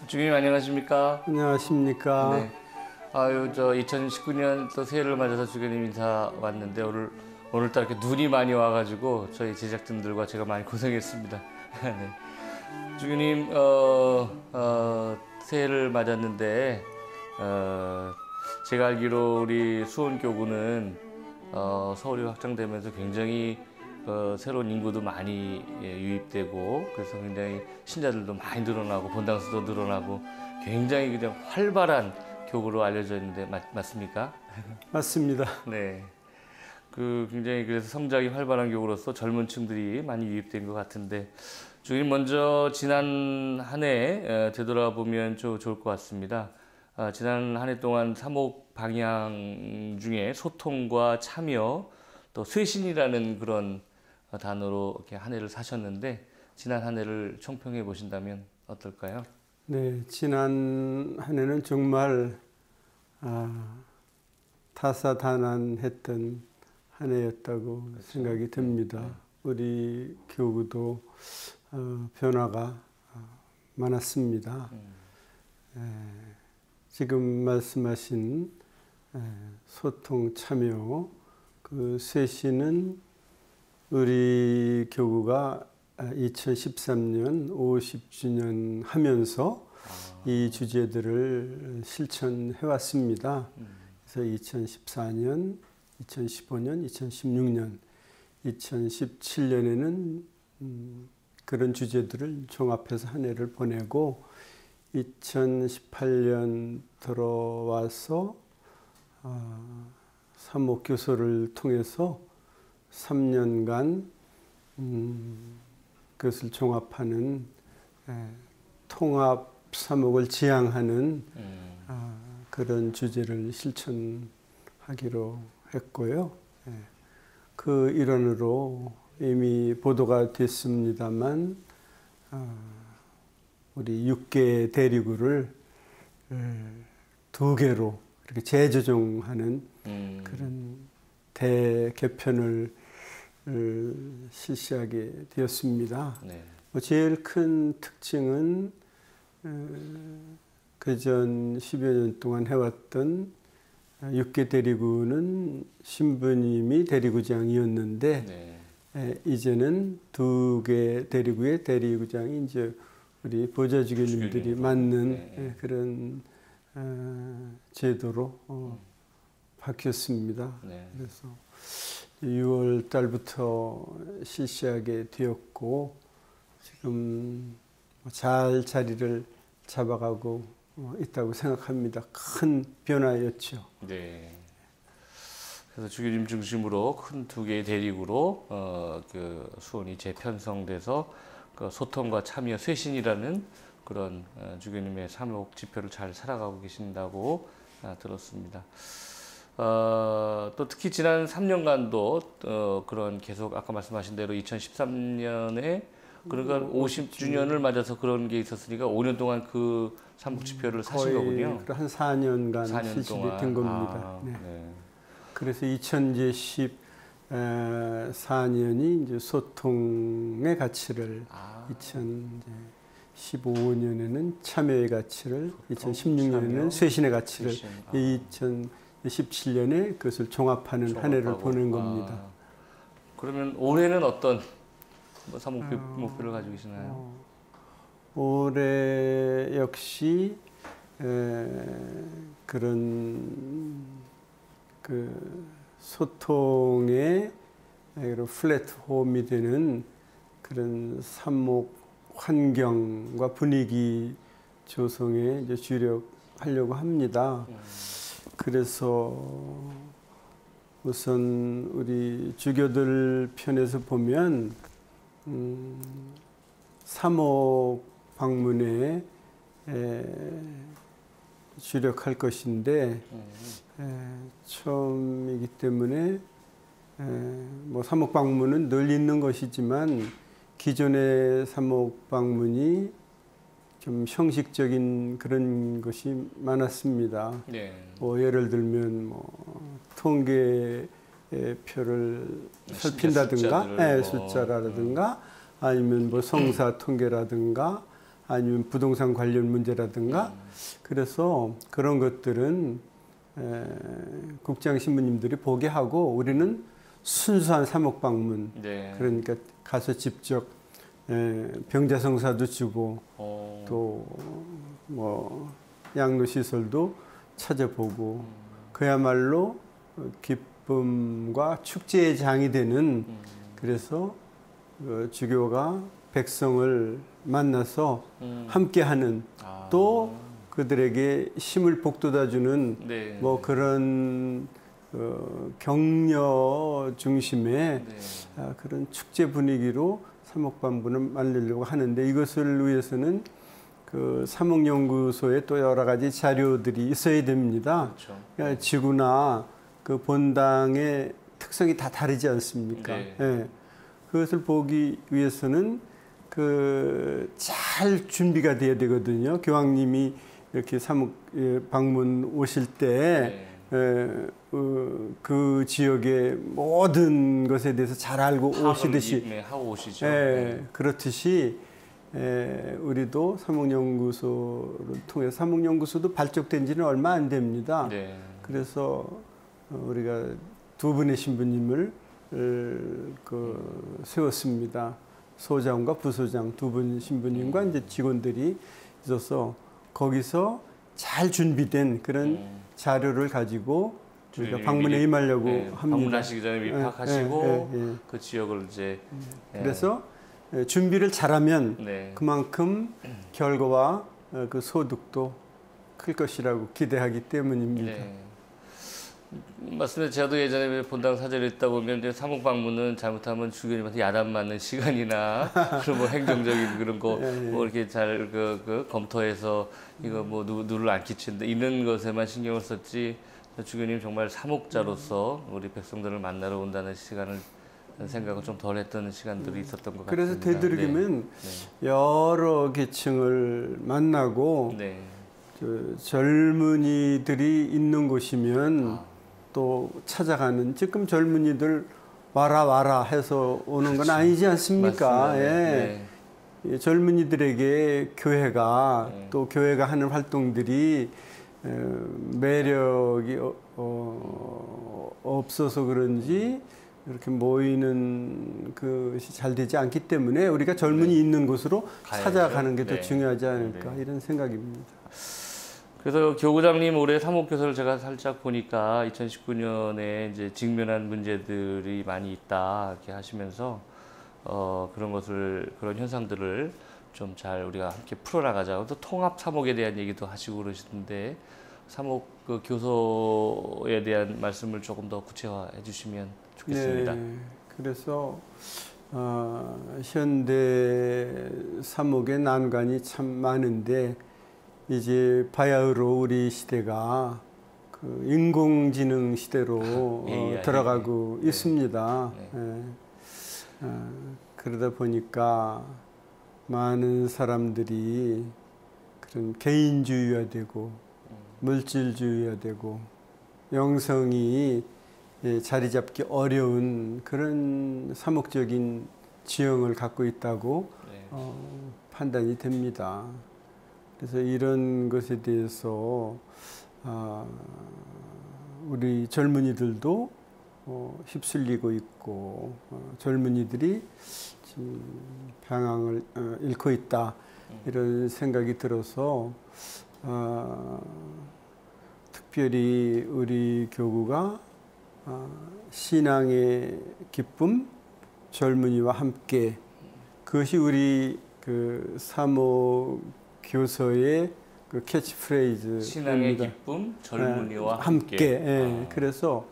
주님 안녕하십니까? 안녕하십니까? 네. 아유, 2019년 또 새해를 맞아서 주교님 인사 왔는데 오늘따라 이렇게 눈이 많이 와가지고 저희 제작진들과 제가 많이 고생했습니다. 네. 주교님 새해를 맞았는데 제가 알기로 우리 수원교구는 서울이 확장되면서 굉장히 새로운 인구도 많이 유입되고 그래서 굉장히 신자들도 많이 늘어나고 본당수도 늘어나고 굉장히 그냥 활발한 교구로 알려져 있는데 맞습니까? 맞습니다. 네. 굉장히 그래서 성장이 활발한 교구로서 젊은 층들이 많이 유입된 것 같은데 주님 먼저 지난 한 해 되돌아보면 좋을 것 같습니다. 지난 한 해 동안 사목 방향 중에 소통과 참여 또 쇄신이라는 그런 단어로 이렇게 한 해를 사셨는데 지난 한 해를 총평해 보신다면 어떨까요? 네, 지난 한 해는 정말 다사다난했던 한 해였다고 그렇죠. 생각이 듭니다. 네. 우리 교구도 변화가 많았습니다. 지금 말씀하신 소통, 참여, 그 쇄신은 우리 교구가 2013년 50주년 하면서 이 주제들을 실천해 왔습니다. 그래서 2014년, 2015년, 2016년, 2017년에는 그런 주제들을 종합해서 한 해를 보내고 2018년 들어와서 사목교소를 통해서 3년간 그것을 종합하는 통합 사목을 지향하는 그런 주제를 실천하기로 했고요. 그 일환으로 이미 보도가 됐습니다만 우리 6개 대리구를 2개로 이렇게 재조정하는 그런 대개편을 실시하게 되었습니다. 네. 제일 큰 특징은 그전 10여 년 동안 해왔던 6개 대리구는 신부님이 대리구장이었는데 네. 이제는 2개 대리구의 대리구장이 이제 우리 보좌주교님들이 맡는 네. 그런 제도로 바뀌었습니다. 네. 그래서 6월 달부터 실시하게 되었고 지금 잘 자리를 잡아가고 있다고 생각합니다. 큰 변화였죠. 네. 그래서 주교님 중심으로 큰 2개의 대리구로 그 수원이 재편성돼서 그 소통과 참여 쇄신이라는 그런 주교님의 사목 지표를 잘 살아가고 계신다고 들었습니다. 또 특히 지난 3년간도 그런 계속 아까 말씀하신 대로 2013년에 그러니까 50주년을 맞아서 그런 게 있었으니까 5년 동안 그 사목 지표를 사신 거군요. 한 4년간 4년 실시된 동안. 겁니다. 네. 네. 그래서 2014년이 이제 소통의 가치를 2015년에는 참여의 가치를 2016년에는 쇄신의 가치를 2017년에 그것을 종합하는 한 해를 보낸 겁니다. 그러면 올해는 어떤 사목 목표를 가지고 계시나요? 올해 역시 그런 그 소통의 플랫폼이 되는 그런 사목 환경과 분위기 조성에 이제 주력하려고 합니다. 그래서 우선 우리 주교들 편에서 보면 사목 방문에 주력할 것인데 처음이기 때문에 뭐 사목 방문은 늘 있는 것이지만 기존의 사목 방문이 좀 형식적인 그런 것이 많았습니다. 네. 뭐 예를 들면 뭐 통계표를 살핀다든가, 숫자라든가, 아니면 뭐 성사 통계라든가, 아니면 부동산 관련 문제라든가 그래서 그런 것들은 국장 신부님들이 보게 하고 우리는 순수한 사목 방문 네. 그러니까 가서 직접 병자성사도 주고 또 뭐 양로 시설도 찾아보고 그야말로 기쁨과 축제의 장이 되는 그래서 주교가 백성을 만나서 함께하는 또 그들에게 힘을 북돋아주는 네. 뭐 그런 격려 중심의 네. 그런 축제 분위기로 사목방문을 만들려고 하는데 이것을 위해서는 그 사목연구소에 또 여러 가지 자료들이 있어야 됩니다. 그렇죠. 그러니까 지구나 그 본당의 특성이 다 다르지 않습니까? 네. 예. 그것을 보기 위해서는 그 잘 준비가 돼야 되거든요. 교황님이 이렇게 사목 방문 오실 때 그 지역의 모든 것에 대해서 잘 알고 오시듯이 하고 오시죠. 그렇듯이 우리도 사목연구소를 통해서 사목연구소도 발족된 지는 얼마 안 됩니다. 네. 그래서 우리가 두 분의 신부님을 세웠습니다. 소장과 부소장 두 분 신부님과 이제 직원들이 있어서 거기서 잘 준비된 그런 자료를 가지고 우리가 방문에 임하려고 합니다. 방문하시기 전에 미파하시고 그 지역을 이제 그래서 준비를 잘하면 네. 그만큼 결과와 그 소득도 클 것이라고 기대하기 때문입니다. 네. 맞습니다. 저도 예전에 본당 사절을 있다 보면 이제 사목 방문은 잘못하면 주교님한테 야단 맞는 시간이나 그런 뭐 행정적인 그런 거 뭐 이렇게 잘 검토해서 이거 뭐 누를 안 끼친다 이런 것에만 신경을 썼지 주교님 정말 사목자로서 우리 백성들을 만나러 온다는 시간을 생각을 좀 덜했던 시간들이 있었던 것 같습니다. 그래서 되도록이면 여러 계층을 만나고 젊은이들이 있는 곳이면 또 찾아가는 지금 젊은이들 와라 해서 오는 건 아니지 않습니까? 젊은이들에게 교회가 또 교회가 하는 활동들이 매력이 없어서 그런지 이렇게 모이는 것이 잘 되지 않기 때문에 우리가 젊은이 있는 곳으로 찾아가는 게 더 중요하지 않을까 이런 생각입니다. 그래서 교구장님 올해 사목교서를 제가 살짝 보니까 2019년에 이제 직면한 문제들이 많이 있다 이렇게 하시면서 그런 현상들을 좀 잘 우리가 함께 풀어나가자. 또 통합 사목에 대한 얘기도 하시고 그러시던데 사목 그 교서에 대한 말씀을 조금 더 구체화해 주시면 좋겠습니다. 네, 그래서 현대 사목의 난관이 참 많은데 이제 바야흐로 우리 시대가 그 인공지능 시대로 들어가고 있습니다. 그러다 보니까 많은 사람들이 그런 개인주의화되고 물질주의화되고 영성이 자리 잡기 어려운 그런 사목적인 지형을 갖고 있다고 판단이 됩니다. 그래서 이런 것에 대해서 우리 젊은이들도 휩쓸리고 있고 젊은이들이 지금 방향을 잃고 있다 이런 생각이 들어서 특별히 우리 교구가 신앙의 기쁨 젊은이와 함께 그것이 우리 그 사목 교서의 그 캐치프레이즈 신앙의 기쁨 젊은이와 함께. 그래서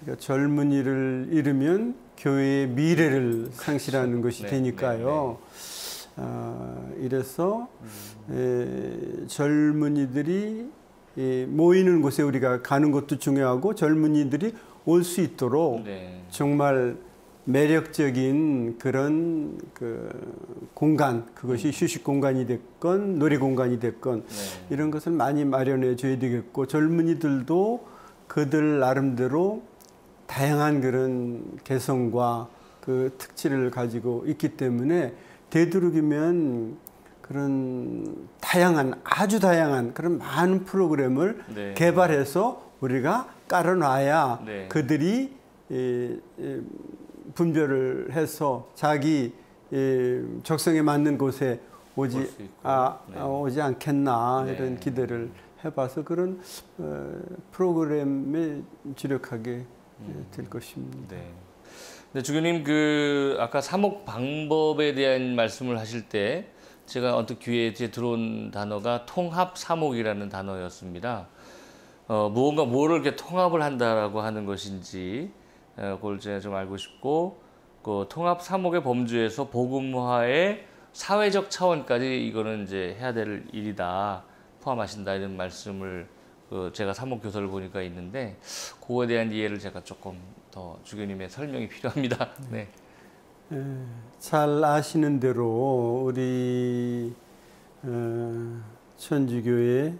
우리가 젊은이를 잃으면 교회의 미래를 상실하는 것이 되니까요. 이래서 젊은이들이 모이는 곳에 우리가 가는 것도 중요하고 젊은이들이 올 수 있도록 정말 매력적인 그런 그 공간, 그것이 휴식 공간이 됐건 놀이 공간이 됐건 이런 것을 많이 마련해 줘야 되겠고 젊은이들도 그들 나름대로 다양한 그런 개성과 그 특질을 가지고 있기 때문에 되도록이면 그런 다양한 아주 다양한 그런 많은 프로그램을 네. 개발해서 우리가 깔아놔야 네. 그들이 분별을 해서 자기 적성에 맞는 곳에 오지 않겠나 네. 이런 기대를 해봐서 그런 프로그램에 주력하게 될 것입니다. 네. 네, 주교님 그 아까 사목 방법에 대한 말씀을 하실 때 제가 언뜻 귀에 들어온 단어가 통합 사목이라는 단어였습니다. 무언가 뭐를 이렇게 통합을 한다라고 하는 것인지 그걸 제가 좀 알고 싶고 그 통합 사목의 범주에서 복음화의 사회적 차원까지 이거는 이제 해야 될 일이다 포함하신다 이런 말씀을 제가 사목 교서를 보니까 있는데 그거에 대한 이해를 제가 조금 더 주교님의 설명이 필요합니다. 네. 잘 아시는 대로 우리 천주교의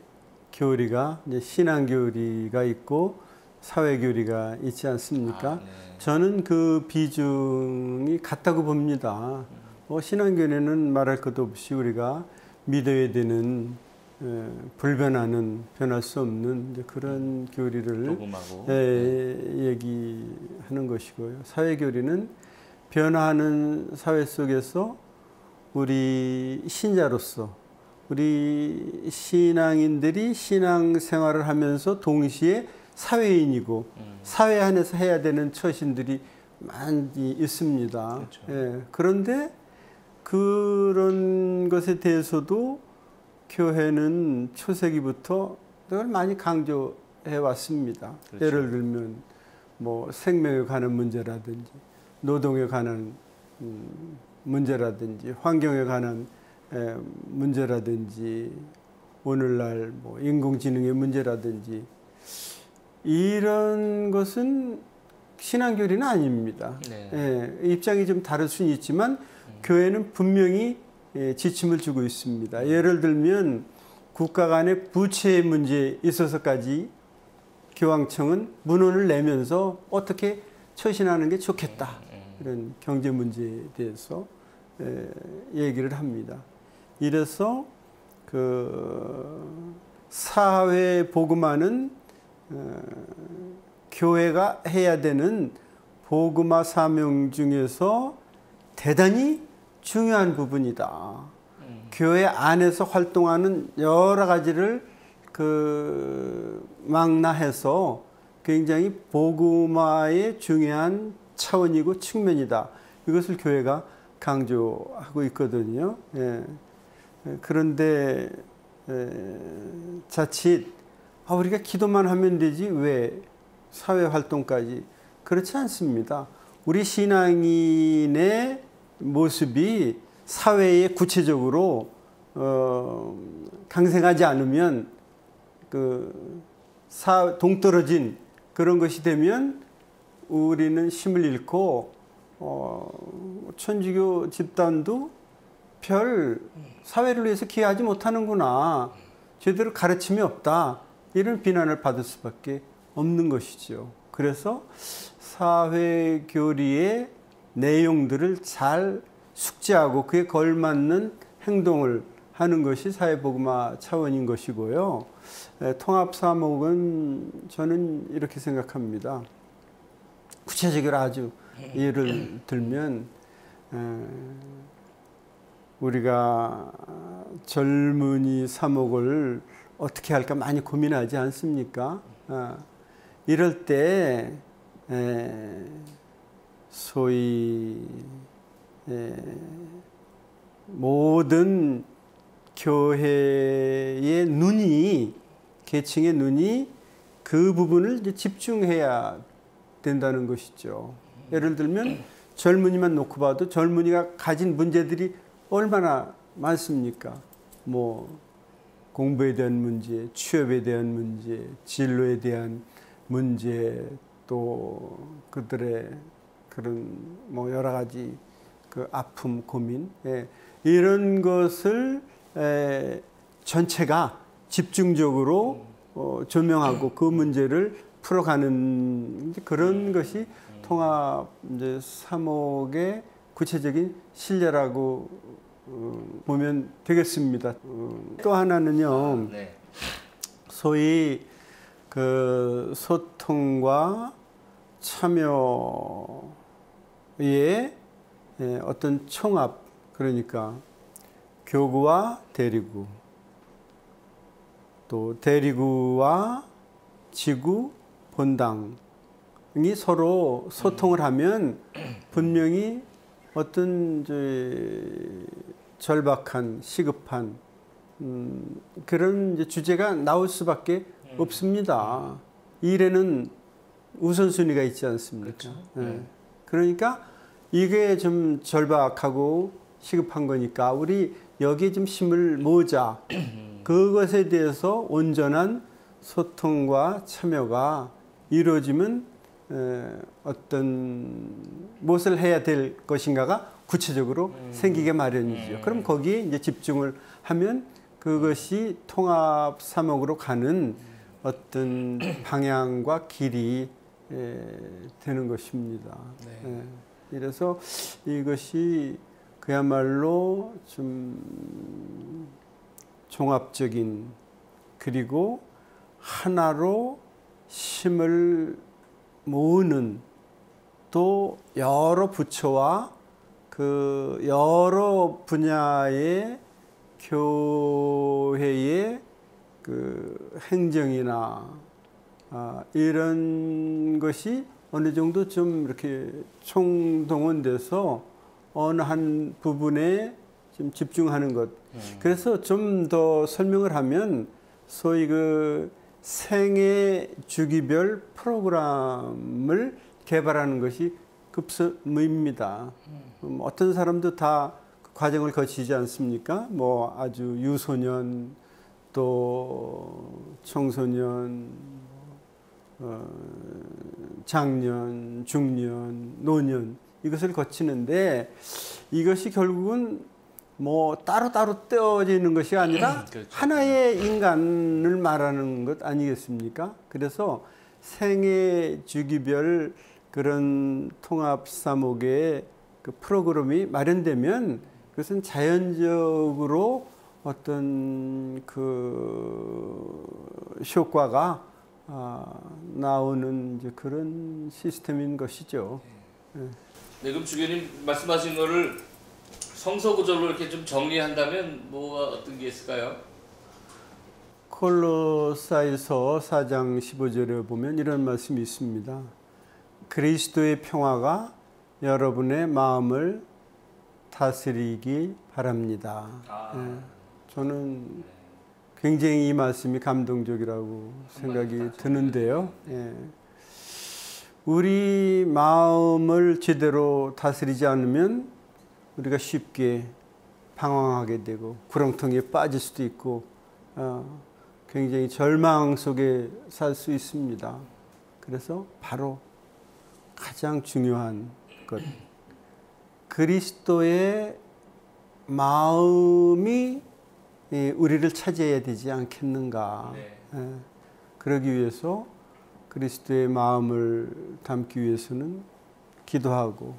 교리가 이제 신앙 교리가 있고 사회 교리가 있지 않습니까? 네. 저는 그 비중이 같다고 봅니다. 신앙 교리는 말할 것도 없이 우리가 믿어야 되는 불변하는 변할 수 없는 그런 교리를 얘기하는 것이고요. 사회 교리는 변화하는 사회 속에서 우리 신자로서 우리 신앙인들이 신앙생활을 하면서 동시에 사회인이고 사회 안에서 해야 되는 처신들이 많이 있습니다. 그렇죠. 그런데 그런 것에 대해서도 교회는 초세기부터 늘 많이 강조해 왔습니다. 그렇죠. 예를 들면 뭐 생명에 관한 문제라든지 노동에 관한 문제라든지 환경에 관한 문제라든지 오늘날 뭐 인공지능의 문제라든지 이런 것은 신앙교리는 아닙니다. 네. 입장이 좀 다를 수는 있지만 교회는 분명히 지침을 주고 있습니다. 예를 들면 국가 간의 부채 문제에 있어서까지 교황청은 문헌을 내면서 어떻게 처신하는 게 좋겠다. 이런 경제 문제에 대해서 얘기를 합니다. 이래서 그 사회 복음화는 교회가 해야 되는 복음화 사명 중에서 대단히 중요한 부분이다. 교회 안에서 활동하는 여러 가지를 망라해서 굉장히 복음화의 중요한 차원이고 측면이다. 이것을 교회가 강조하고 있거든요. 그런데 자칫 우리가 기도만 하면 되지 왜 사회 활동까지 그렇지 않습니다. 우리 신앙인의 모습이 사회에 구체적으로 강생하지 않으면 동떨어진 그런 것이 되면 우리는 힘을 잃고 천주교 집단도 별 사회를 위해서 기여하지 못하는구나. 제대로 가르침이 없다. 이런 비난을 받을 수밖에 없는 것이죠. 그래서 사회교리의 내용들을 잘 숙지하고 그에 걸맞는 행동을 하는 것이 사회복음화 차원인 것이고요. 통합사목은 저는 이렇게 생각합니다. 구체적으로 아주 예를 들면 우리가 젊은이 사목을 어떻게 할까 많이 고민하지 않습니까? 이럴 때 소위 모든 교회의 눈이 계층의 눈이 그 부분을 이제 집중해야 된다는 것이죠. 예를 들면 젊은이만 놓고 봐도 젊은이가 가진 문제들이 얼마나 많습니까? 뭐 공부에 대한 문제, 취업에 대한 문제, 진로에 대한 문제, 또 그들의 그런 뭐 여러 가지 그 아픔, 고민, 이런 것을 전체가 집중적으로 조명하고 그 문제를 풀어가는 그런 것이 통합 이제 사목의 구체적인 실례라고 보면 되겠습니다. 또 하나는요, 네. 소위 그 소통과 참여의 어떤 총합, 그러니까 교구와 대리구, 또 대리구와 지구, 본당이 서로 소통을 하면 분명히 어떤 절박한, 시급한 그런 이제 주제가 나올 수밖에 없습니다. 일에는 우선순위가 있지 않습니까? 그렇죠. 네. 그러니까 이게 좀 절박하고 시급한 거니까 우리 여기에 좀 힘을 모으자. 그것에 대해서 온전한 소통과 참여가 이루어지면 어떤 무엇을 해야 될 것인가가 구체적으로 생기게 마련이죠. 그럼 거기에 이제 집중을 하면 그것이 통합 사목으로 가는 어떤 방향과 길이 되는 것입니다. 네. 이래서 이것이 그야말로 좀 종합적인, 그리고 하나로 힘을 모으는, 또 여러 부처와 그 여러 분야의 교회의 그 행정이나 이런 것이 어느 정도 좀 이렇게 총동원돼서 어느 한 부분에 좀 집중하는 것. 그래서 좀 더 설명을 하면 소위 그 생애 주기별 프로그램을 개발하는 것이 급선무입니다. 어떤 사람도 다 그 과정을 거치지 않습니까? 뭐 아주 유소년, 또 청소년, 장년, 중년, 노년, 이것을 거치는데 이것이 결국은 뭐 따로따로 떼어지는 것이 아니라 그렇죠. 하나의 인간을 말하는 것 아니겠습니까? 그래서 생애 주기별 그런 통합 사목의 그 프로그램이 마련되면 그것은 자연적으로 어떤 그 효과가 나오는 이제 그런 시스템인 것이죠. 네, 그럼 주교님 말씀하신 거를 성서 구절로 이렇게 좀 정리한다면 뭐가 어떤 게 있을까요? 콜로사이서 4장 15절에 보면 이런 말씀이 있습니다. 그리스도의 평화가 여러분의 마음을 다스리기 바랍니다. 저는 굉장히 이 말씀이 감동적이라고 생각이 드는데요. 우리 마음을 제대로 다스리지 않으면 우리가 쉽게 방황하게 되고 구렁텅이에 빠질 수도 있고 굉장히 절망 속에 살 수 있습니다. 그래서 바로 가장 중요한 것, 그리스도의 마음이 우리를 차지해야 되지 않겠는가. 네. 그러기 위해서 그리스도의 마음을 담기 위해서는 기도하고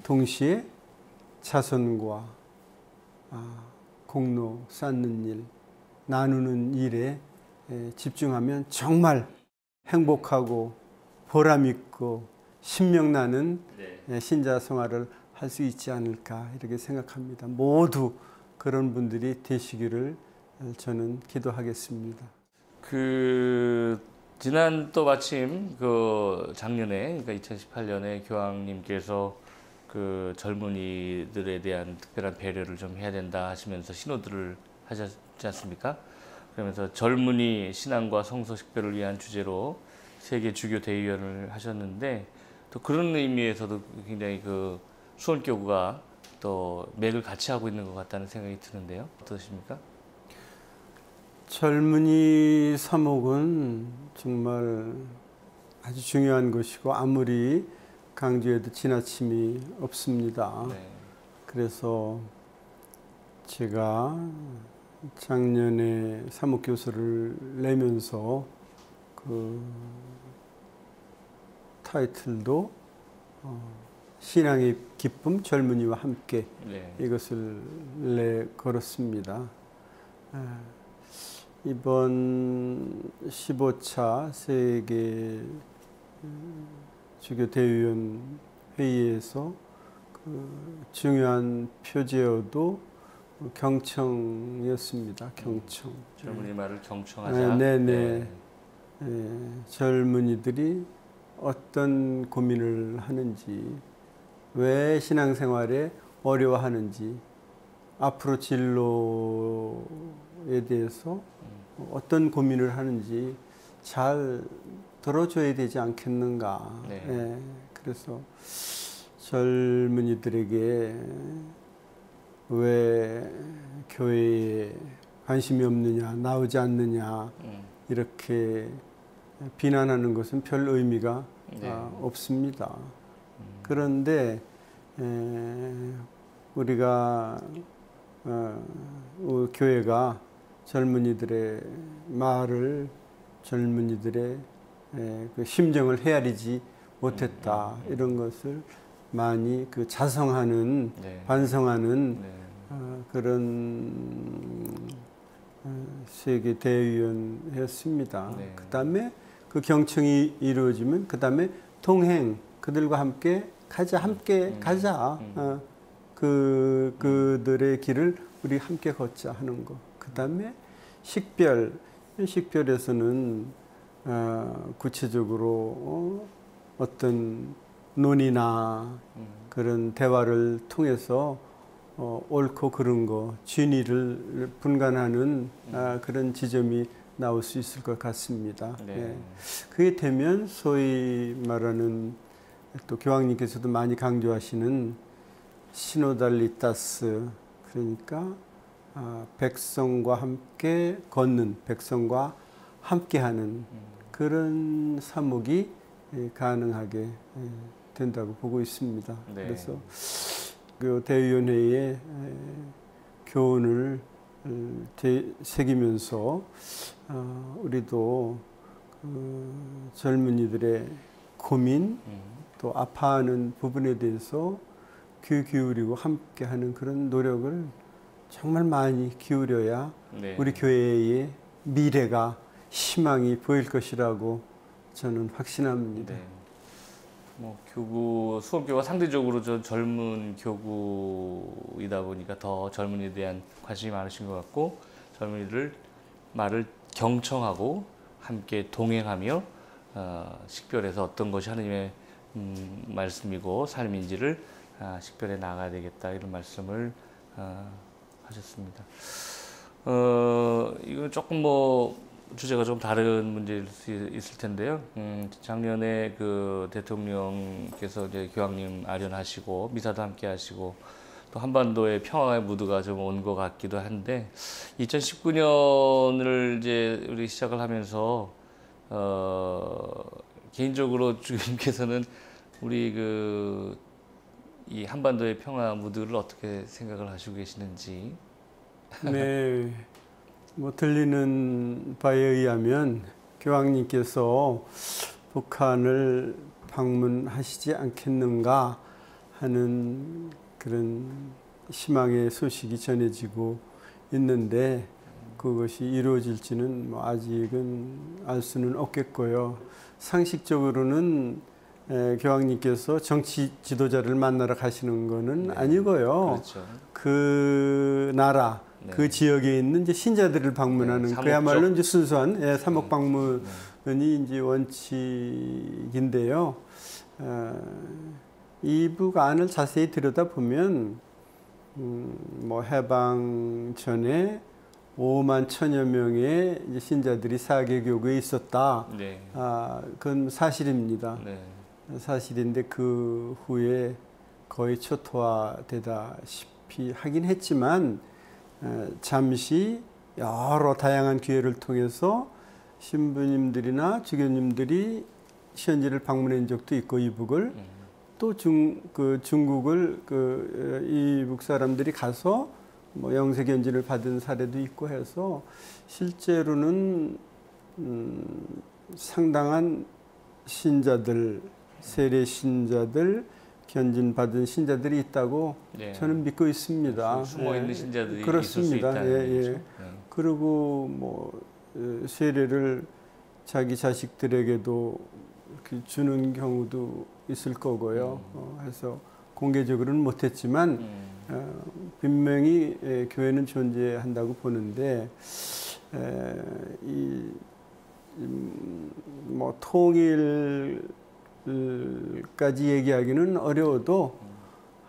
동시에 자선과 공로 쌓는 일, 나누는 일에 집중하면 정말 행복하고 보람있고 신명나는 신자 생활을 할 수 있지 않을까 이렇게 생각합니다. 모두 그런 분들이 되시기를 저는 기도하겠습니다. 지난 또 마침 그 작년에, 그러니까 2018년에 교황님께서 그 젊은이들에 대한 특별한 배려를 좀 해야 된다 하시면서 신호들을 하셨지 않습니까? 그러면서 젊은이 신앙과 성서 식별을 위한 주제로 세계 주교 대의원을 하셨는데, 또 그런 의미에서도 굉장히 그 수원교구가 또 맥을 같이 하고 있는 것 같다는 생각이 드는데요. 어떠십니까? 젊은이 사목은 정말 아주 중요한 것이고 아무리 강조해도 지나침이 없습니다. 네. 그래서 제가 작년에 사목교서를 내면서 그 타이틀도 신앙의 기쁨 젊은이와 함께 네. 이것을 걸었습니다. 이번 15차 세계 주교 대의원 회의에서 그 중요한 표제어도 경청이었습니다. 경청. 젊은이 말을 경청하자. 네네. 젊은이들이 어떤 고민을 하는지, 왜 신앙생활에 어려워하는지, 앞으로 진로에 대해서 어떤 고민을 하는지 잘 들어줘야 되지 않겠는가. 네. 그래서 젊은이들에게 왜 교회에 관심이 없느냐, 나오지 않느냐, 이렇게 비난하는 것은 별 의미가 없습니다. 그런데 우리가 교회가 젊은이들의 말을, 젊은이들의 그 심정을 헤아리지 못했다, 이런 것을 많이 그 자성하는, 반성하는 그런 세계 대의원이었습니다. 그 다음에 그 경청이 이루어지면 그 다음에 동행, 그들과 함께 가자, 함께 가자. 그들의 길을 우리 함께 걷자 하는 거. 그 다음에 식별, 식별에서는 구체적으로 어떤 논의나 그런 대화를 통해서 옳고 그른 거, 진위를 분간하는 그런 지점이 나올 수 있을 것 같습니다. 네. 그게 되면 소위 말하는, 또 교황님께서도 많이 강조하시는 시노달리타스, 그러니까 백성과 함께 걷는, 백성과 함께하는 그런 사목이 가능하게 된다고 보고 있습니다. 네. 그래서 그 대의원회의 교훈을 새기면서 우리도 젊은이들의 고민, 또 아파하는 부분에 대해서 귀 기울이고 함께하는 그런 노력을 정말 많이 기울여야 우리 교회의 미래가, 희망이 보일 것이라고 저는 확신합니다. 뭐 교구, 수원교가 상대적으로 좀 젊은 교구이다 보니까 더 젊은이에 대한 관심이 많으신 것 같고, 젊은이들 말을 경청하고 함께 동행하며 식별해서 어떤 것이 하느님의 말씀이고 삶인지를 식별해 나가야 되겠다, 이런 말씀을 하셨습니다. 이건 조금 주제가 좀 다른 문제일 수 있을 텐데요. 작년에 그 대통령께서 이제 교황님 아련하시고 미사도 함께 하시고 또 한반도의 평화의 무드가 좀 온 것 같기도 한데, 2019년을 이제 우리 시작을 하면서 개인적으로 주님께서는 우리 이 한반도의 평화 무드를 어떻게 생각을 하시고 계시는지. 네. 들리는 바에 의하면 교황님께서 북한을 방문하시지 않겠는가 하는 그런 희망의 소식이 전해지고 있는데, 그것이 이루어질지는 아직은 알 수는 없겠고요. 상식적으로는 교황님께서 정치 지도자를 만나러 가시는 것은 아니고요. 그렇죠. 그 나라, 그 지역에 있는 이제 신자들을 방문하는, 그야말로 이제 순수한 사목 방문이 이제 원칙인데요. 이 부안을 자세히 들여다보면 해방 전에 5만 천여 명의 이제 신자들이 사개교구에 있었다. 그건 사실입니다. 사실인데 그 후에 거의 초토화되다시피 하긴 했지만, 잠시 여러 다양한 기회를 통해서 신부님들이나 주교님들이 시현지를 방문한 적도 있고, 이북을 또 중국을 이북 사람들이 가서 영세견지를 받은 사례도 있고 해서, 실제로는 상당한 신자들, 세례 신자들, 견진받은 신자들이 있다고 예. 저는 믿고 있습니다. 숨어 있는 신자들이 그렇습니다. 있을 수 있다는 거죠. 그리고 뭐 세례를 자기 자식들에게도 이렇게 주는 경우도 있을 거고요. 해서 공개적으로는 못했지만 분명히 교회는 존재한다고 보는데 뭐 통일까지 얘기하기는 어려워도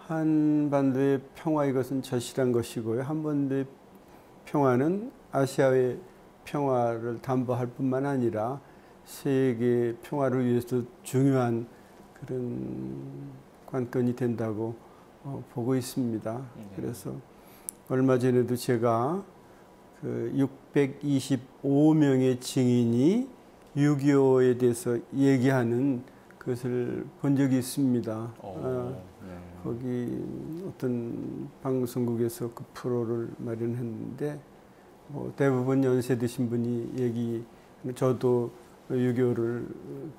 한반도의 평화 이것은 절실한 것이고요. 한반도의 평화는 아시아의 평화를 담보할 뿐만 아니라 세계 평화를 위해서 중요한 그런 관건이 된다고 보고 있습니다. 그래서 얼마 전에도 제가 그 625명의 증인이 6.25에 대해서 얘기하는 그것을 본 적이 있습니다. 거기 어떤 방송국에서 그 프로를 마련했는데 뭐 대부분 연세 드신 분이 저도 6.25를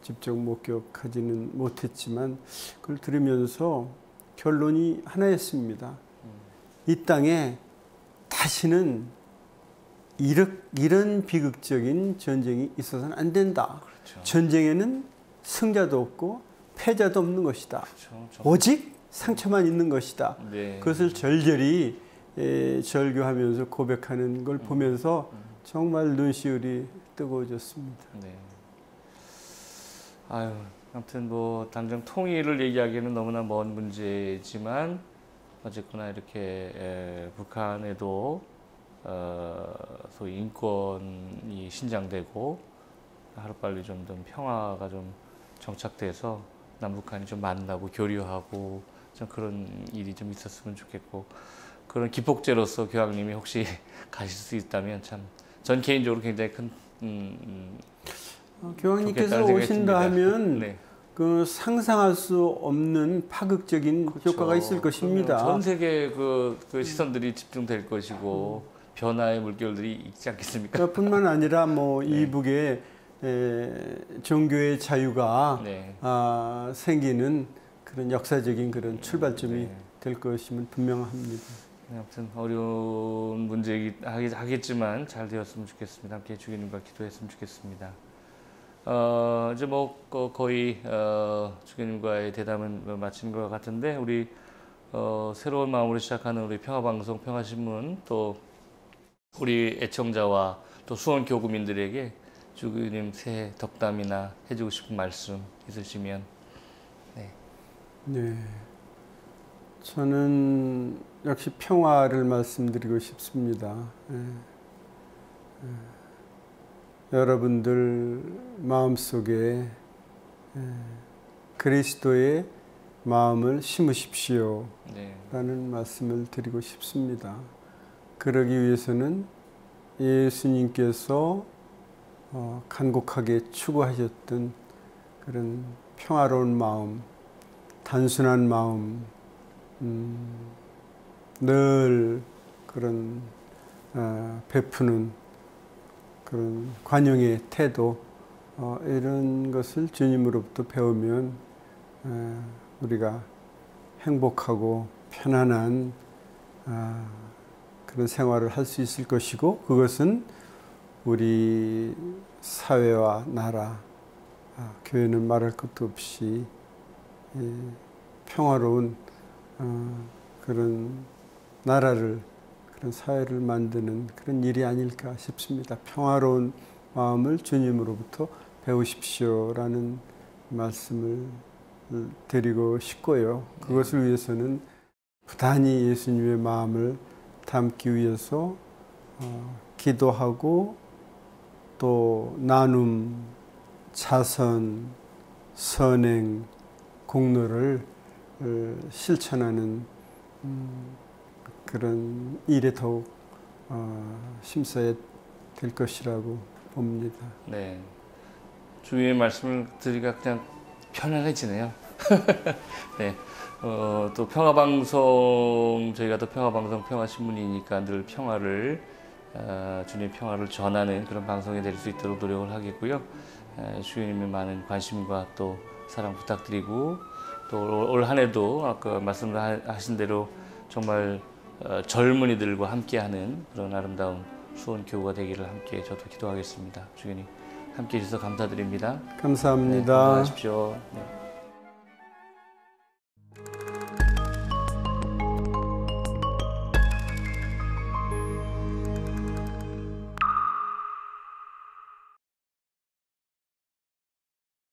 직접 목격하지는 못했지만 그걸 들으면서 결론이 하나였습니다. 이 땅에 다시는 이런 비극적인 전쟁이 있어서는 안 된다. 그렇죠. 전쟁에는 승자도 없고 패자도 없는 것이다. 그렇죠. 오직 상처만 있는 것이다. 네. 그것을 절절히 절규하면서 고백하는 걸 보면서 정말 눈시울이 뜨거워졌습니다. 네. 아유, 아무튼 뭐 당장 통일을 얘기하기에는 너무나 먼 문제지만 어쨌거나 이렇게 북한에도 소위 인권이 신장되고 하루빨리 좀 더 평화가 좀 정착돼서 남북한이 좀 만나고 교류하고 좀 그런 일이 좀 있었으면 좋겠고 그런 기폭제로서 교황님이 혹시 가실 수 있다면 참 전 개인적으로 굉장히 큰 교황님께서 오신다 하면 네. 그 상상할 수 없는 파극적인 그렇죠. 효과가 있을 것입니다. 전 세계 그 시선들이 집중될 것이고 변화의 물결들이 있지 않겠습니까? 뿐만 아니라 뭐 네. 이북에 종교의 자유가 네. 생기는 그런 역사적인 그런 출발점이 네. 될 것임은 분명합니다. 네, 아무튼 어려운 문제이긴 하겠지만 잘 되었으면 좋겠습니다. 함께 주교님과 기도했으면 좋겠습니다. 이제 뭐 거의 주교님과의 대담은 마치는 것 같은데 우리 새로운 마음으로 시작하는 우리 평화방송 평화신문 또 우리 애청자와 또 수원 교구민들에게 주교님 새해 덕담이나 해주고 싶은 말씀 있으시면 네. 네. 저는 역시 평화를 말씀드리고 싶습니다. 여러분들 마음속에 그리스도의 마음을 심으십시오. 네. 라는 말씀을 드리고 싶습니다. 그러기 위해서는 예수님께서 간곡하게 추구하셨던 그런 평화로운 마음, 단순한 마음, 늘 그런 베푸는 그런 관용의 태도 이런 것을 주님으로부터 배우면 우리가 행복하고 편안한 그런 생활을 할 수 있을 것이고 그것은 우리 사회와 나라, 교회는 말할 것도 없이 평화로운 그런 나라를 그런 사회를 만드는 그런 일이 아닐까 싶습니다. 평화로운 마음을 주님으로부터 배우십시오라는 말씀을 드리고 싶고요. 그것을 위해서는 부단히 예수님의 마음을 담기 위해서 기도하고 또 나눔, 자선, 선행, 공로를 실천하는 그런 일에 더욱 힘써야 될 것이라고 봅니다. 네, 주위의 말씀을 드리기가 그냥 편안해지네요. 네, 또 평화방송 저희가 또 평화방송 평화신문이니까 늘 평화를 주님의 평화를 전하는 그런 방송이 될 수 있도록 노력을 하겠고요. 주님의 많은 관심과 또 사랑 부탁드리고 또 올 한 해도 아까 말씀하신 대로 정말 젊은이들과 함께하는 그런 아름다운 수원 교구가 되기를 함께 저도 기도하겠습니다. 주교님 함께 해주셔서 감사드립니다. 감사합니다. 네, 건강하십시오. 네.